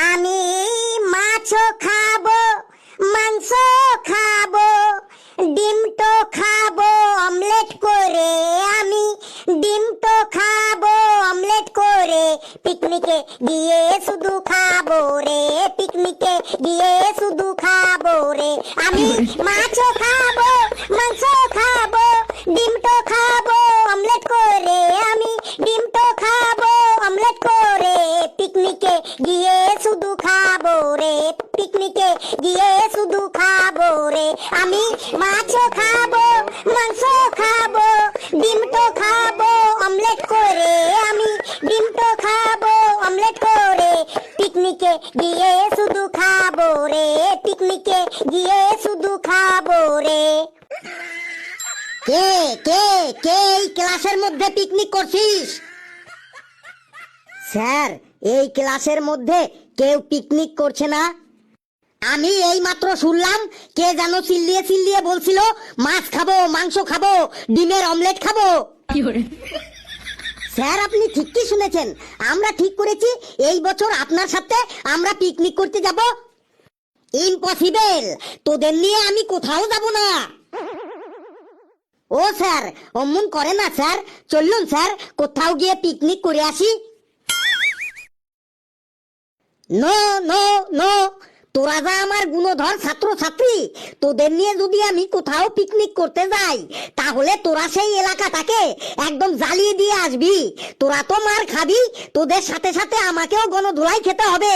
আমি মাছও খাবো, মাংস খাবো, ডিম তো খাবো অমলেট করে। আমি ডিম তো খাবো অমলেট করে। পিকনিকে গিয়ে শুধু খাবো রে, পিকনিকে গিয়ে শুধু খাবো রে। আমি মাছও খাবো, মাংস খাবো, ডিম তো খাবো অমলেট করে। আমি ডিম তো খাবো অমলেট করে। পিকনিকে গিয়ে শুধু খাবো রে, পিকনিকে গিয়ে শুধু খাবো রে। আমি মাছও খাবো, মাংস খাবো, ডিম তো খাবো অমলেট করে। আমি ডিম তো খাবো অমলেট করে। পিকনিকে গিয়ে শুধু খাবো রে, পিকনিকে গিয়ে শুধু খাবো রে। কে কে কে এই ক্লাসের মধ্যে পিকনিক করছিস? স্যার, এই ক্লাসের মধ্যে কেউ পিকনিক করছে না। আমি এই মাত্র শুনলাম কে যেন চিল্লিয়ে চিল্লিয়ে বলছিল মাছ খাবো, মাংস খাবো, ডিমের অমলেট খাবো। স্যার, আপনি ঠিকই শুনেছেন। আমরা ঠিক করেছি এই বছর আপনার সাথে আমরা পিকনিক করতে যাব। ইম্পসিবল, তোদের নিয়ে আমি কোথাও যাব না। ও স্যার, অমন করে না স্যার। চলুন স্যার, কোথাও গিয়ে পিকনিক করে আসি। নো নো নো, তোরা যা আমার গুণধর ছাত্র ছাত্রী, তোদের নিয়ে যদি আমি কোথাও পিকনিক করতে যাই তাহলে তোরা সেই এলাকাটাকে একদম জ্বালিয়ে দিয়ে আসবি। তোরা তো মার খাবি, তোদের সাথে সাথে আমাকেও গণধোলাই খেতে হবে।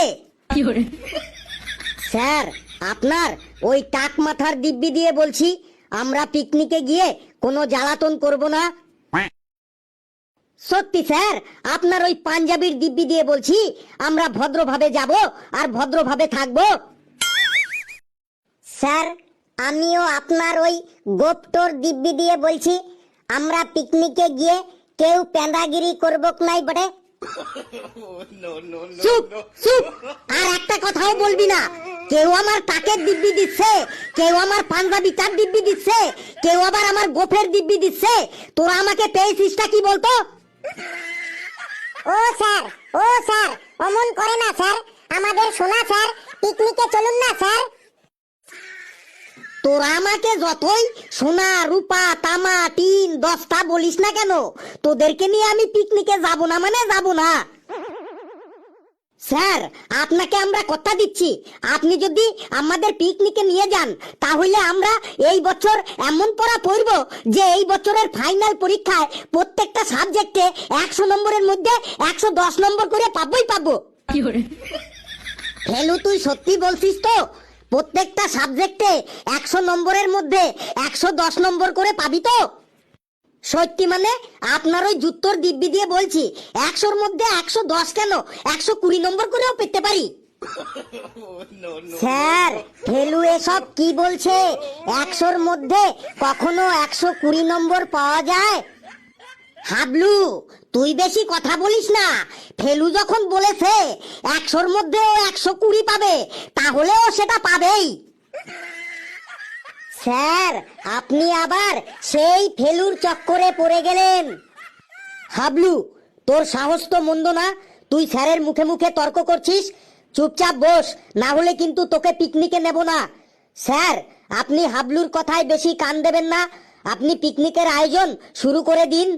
স্যার, আপনার ওই টাক মাথার দিব্যি দিয়ে বলছি, আমরা পিকনিকে গিয়ে কোনো জ্বালাতন করব না। সত্যি স্যার, আপনার ওই পাঞ্জাবির দিব্যি দিয়ে বলছি, আমরা ভদ্রভাবে যাব আর ভদ্রভাবে থাকব। স্যার, আমিও আপনার ওই গোপটোর দিব্যি দিয়ে বলছি, আমরা পিকনিকে গিয়ে কেউ পেঁদাগিরি করব নাই বটে। চুপ চুপ, আর একটা কথাও বলবি না। কেউ আমার টাকের দিব্যি দিচ্ছে, কেউ আমার পাঞ্জাবিটার দিব্যি দিচ্ছে, কেউ আবার আমার গোফের দিব্যি দিচ্ছে। তোরা আমাকে পেয়েছিসটা কি বলতো? ও স্যার, ও স্যার, অমন করে না স্যার। আমাদের শোনা স্যার, পিকনিকে চলুন না স্যার। তোরা আমাকে যতই সোনা রূপা তামা টিন দস্তা বলিস না কেন, তোদেরকে নিয়ে আমি পিকনিকে যাব না মানে যাব না। স্যার, আপনাকে আমরা কথা দিচ্ছি, আপনি যদি আমাদের পিকনিকে নিয়ে যান তাহলে আমরা এই বছর এমন পড়া পড়ব যে এই বছরের ফাইনাল পরীক্ষায় প্রত্যেকটা সাবজেক্টে 100 নম্বরের মধ্যে 110 নম্বর করে পাবোই পাবো। ফেলু, তুই সত্যি বলছিস তো? প্রত্যেকটা সাবজেক্টে 100 নম্বরের মধ্যে 110 নম্বর করে পাবি তো? সত্যি মানে? আপনার ওই জুত্তর দিব্যি দিয়ে বলছি, 100-র মধ্যে 110 কেন, 120 নম্বর করেও পেতে পারি। স্যার, ফেলু এসব কি বলছে? 100-র মধ্যে কখনো 120 নম্বর পাওয়া যায়? হাবলু, তুই বেশি কথা বলিস না। ফেলু যখন বলেছে 100-র মধ্যে ও 120 পাবে, তাহলে ও সেটা পাবেই। স্যার, আপনি আবার সেই ফেলুর চক্করে পড়ে গেলেন। হাবলু, তোর সাহস তো মন্দ না, তুই স্যারের মুখে মুখে তর্ক করছিস। চুপচাপ বস, না হলে কিন্তু তোকে পিকনিকে নেব না। স্যার, আপনি হাবলুর কথায় বেশি কান দেবেন না। আপনি পিকনিকের আয়োজন শুরু করে দিন।